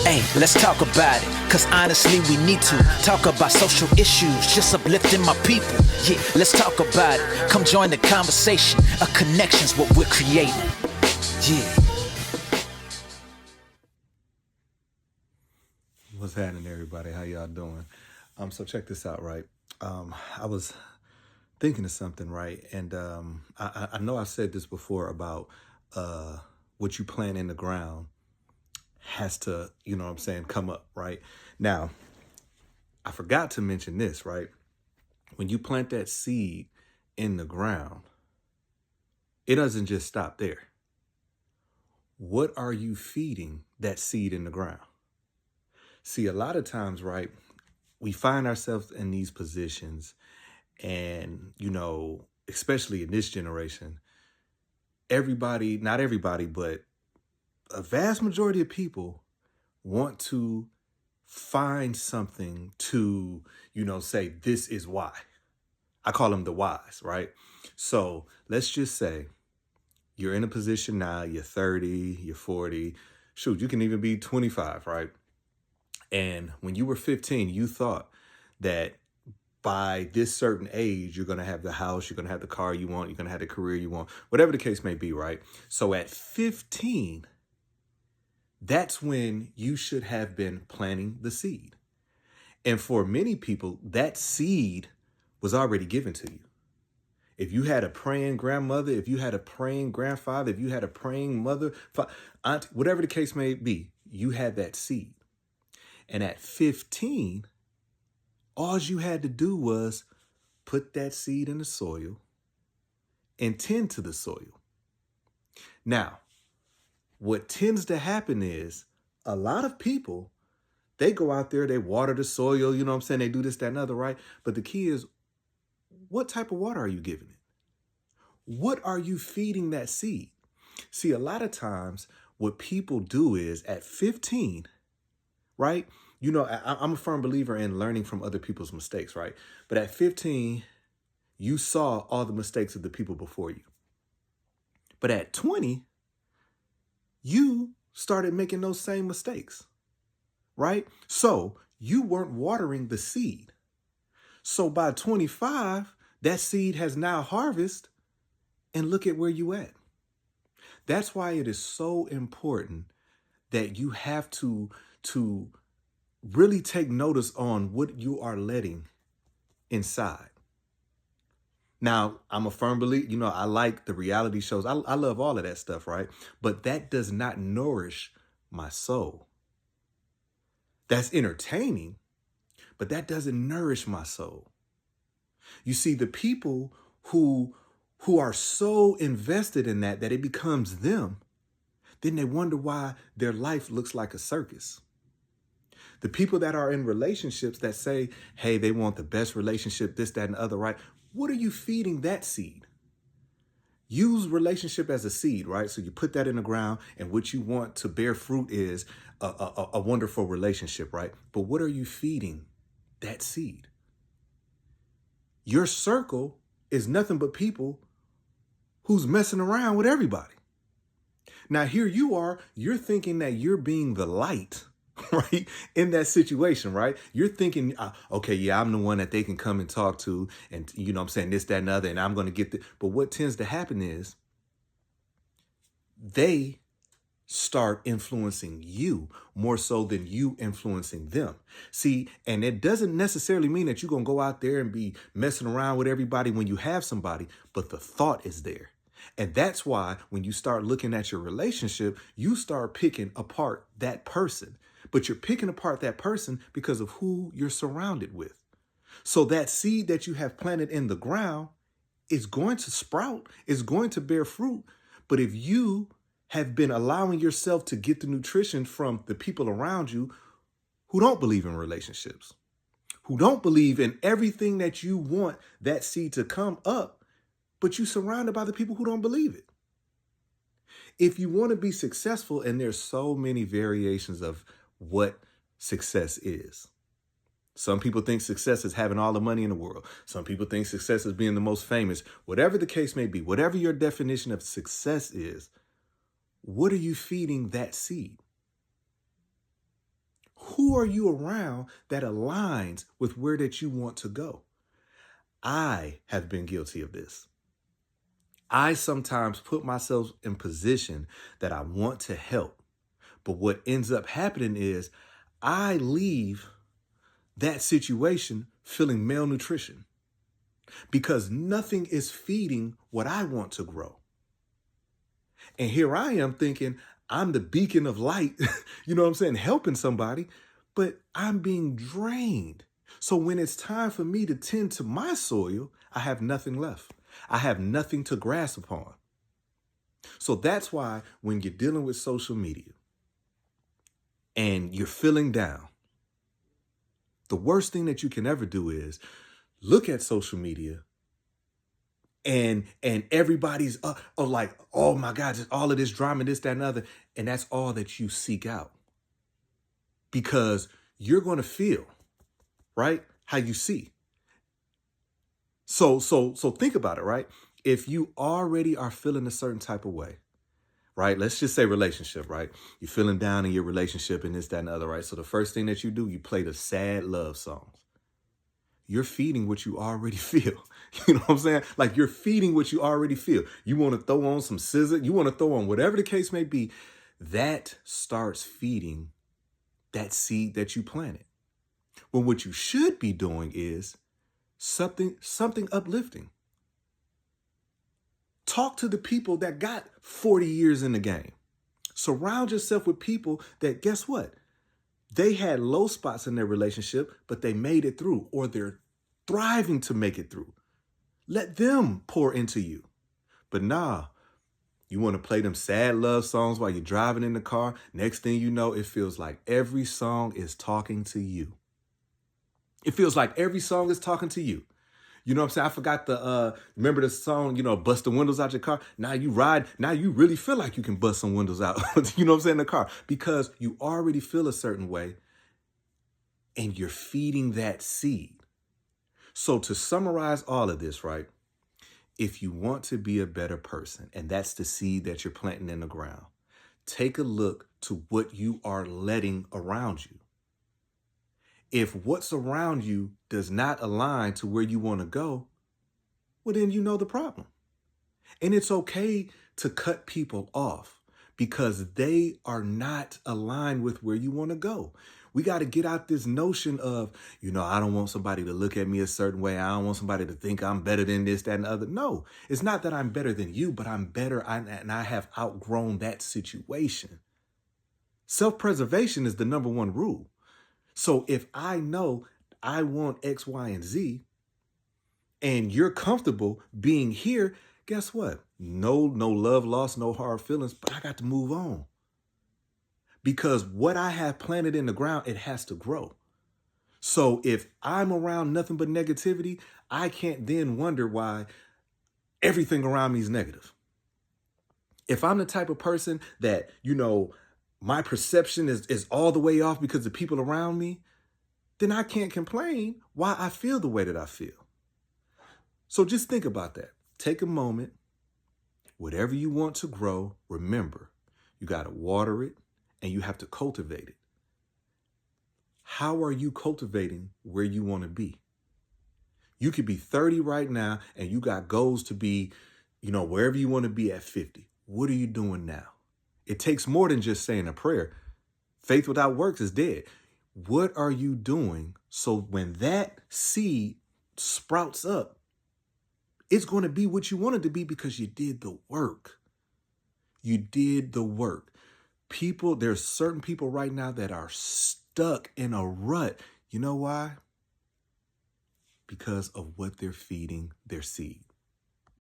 Hey, let's talk about it, cause honestly we need to talk about social issues, just uplifting my people. Yeah, let's talk about it. Come join the conversation. A connection's what we're creating. Yeah. What's happening, everybody? How y'all doing? So check this out, right? I was thinking of something, right? And I know I've said this before about what you plant in the ground has to, come up, right? Now, I forgot to mention this, right? When you plant that seed in the ground, it doesn't just stop there. What are you feeding that seed in the ground? See, a lot of times, right, we find ourselves in these positions and, especially in this generation, everybody, not everybody, but a vast majority of people want to find something to, say, this is why. I call them the whys, right? So let's just say you're in a position now, you're 30, you're 40, shoot, you can even be 25, right? And when you were 15, you thought that by this certain age, you're going to have the house, you're going to have the car you want, you're going to have the career you want, whatever the case may be, right? So at 15, that's when you should have been planting the seed. And for many people, that seed was already given to you. If you had a praying grandmother, if you had a praying grandfather, if you had a praying mother, aunt, whatever the case may be, you had that seed. And at 15, all you had to do was put that seed in the soil and tend to the soil. Now, what tends to happen is a lot of people, they go out there, they water the soil, they do this, that, and other, right? But the key is, what type of water are you giving it? What are you feeding that seed? See, a lot of times what people do is at 15, right? I'm a firm believer in learning from other people's mistakes, right? But at 15, you saw all the mistakes of the people before you. But at 20, you started making those same mistakes, right? So you weren't watering the seed. So by 25, that seed has now harvested, and look at where you at. That's why it is so important that you have to really take notice on what you are letting inside. Now, I'm a firm believer, I like the reality shows. I love all of that stuff, right? But that does not nourish my soul. That's entertaining, but that doesn't nourish my soul. You see, the people who are so invested in that it becomes them, then they wonder why their life looks like a circus. The people that are in relationships that say, hey, they want the best relationship, this, that, and the other, right? What are you feeding that seed? Use relationship as a seed, right? So you put that in the ground, and what you want to bear fruit is a wonderful relationship, right? But what are you feeding that seed? Your circle is nothing but people who's messing around with everybody. Now, here you are, you're thinking that you're being the light, right? In that situation, right? You're thinking, okay, yeah, I'm the one that they can come and talk to, and this, that, and the other, and I'm going to get the, but what tends to happen is they start influencing you more so than you influencing them. See, and it doesn't necessarily mean that you're going to go out there and be messing around with everybody when you have somebody, but the thought is there. And that's why when you start looking at your relationship, you start picking apart that person. But you're picking apart that person because of who you're surrounded with. So that seed that you have planted in the ground is going to sprout, is going to bear fruit. But if you have been allowing yourself to get the nutrition from the people around you who don't believe in relationships, who don't believe in everything that you want that seed to come up, but you're surrounded by the people who don't believe it. If you want to be successful, and there's so many variations of what success is. Some people think success is having all the money in the world. Some people think success is being the most famous. Whatever the case may be, whatever your definition of success is, what are you feeding that seed? Who are you around that aligns with where that you want to go? I have been guilty of this. I sometimes put myself in position that I want to help. But what ends up happening is I leave that situation feeling malnutrition because nothing is feeding what I want to grow. And here I am thinking I'm the beacon of light, you know what I'm saying, helping somebody, but I'm being drained. So when it's time for me to tend to my soil, I have nothing left. I have nothing to grasp upon. So that's why when you're dealing with social media and you're feeling down, the worst thing that you can ever do is look at social media and everybody's like, oh my God, just all of this drama, this, that, and other. And that's all that you seek out. Because you're going to feel, right, how you see. So think about it, right? If you already are feeling a certain type of way, right? Let's just say relationship, right? You're feeling down in your relationship and this, that, and the other, right? So the first thing that you do, you play the sad love songs. You're feeding what you already feel. You know what I'm saying? Like you're feeding what you already feel. You want to throw on some scissor. You want to throw on whatever the case may be. That starts feeding that seed that you planted. When what you should be doing is something uplifting. Talk to the people that got 40 years in the game. Surround yourself with people that, guess what? They had low spots in their relationship, but they made it through, or they're thriving to make it through. Let them pour into you. But nah, you want to play them sad love songs while you're driving in the car. Next thing you know, it feels like every song is talking to you. It feels like every song is talking to you. You know what I'm saying? I forgot remember the song, bust the windows out your car. Now you ride. Now you really feel like you can bust some windows out, you know what I'm saying, in the car. Because you already feel a certain way and you're feeding that seed. So to summarize all of this, right? If you want to be a better person, and that's the seed that you're planting in the ground, take a look to what you are letting around you. If what's around you does not align to where you want to go, well, then you know the problem. And it's okay to cut people off because they are not aligned with where you want to go. We got to get out this notion of, I don't want somebody to look at me a certain way. I don't want somebody to think I'm better than this, that, and the other. No, it's not that I'm better than you, but I'm better and I have outgrown that situation. Self-preservation is the number one rule. So if I know I want X, Y, and Z, and you're comfortable being here, guess what? No love lost, no hard feelings, but I got to move on. Because what I have planted in the ground, it has to grow. So if I'm around nothing but negativity, I can't then wonder why everything around me is negative. If I'm the type of person that, my perception is all the way off because of people around me, then I can't complain why I feel the way that I feel. So just think about that. Take a moment. Whatever you want to grow, remember, you got to water it and you have to cultivate it. How are you cultivating where you want to be? You could be 30 right now and you got goals to be, wherever you want to be at 50. What are you doing now? It takes more than just saying a prayer. Faith without works is dead. What are you doing so when that seed sprouts up, it's going to be what you want it to be because you did the work. You did the work. There's certain people right now that are stuck in a rut. You know why? Because of what they're feeding their seed.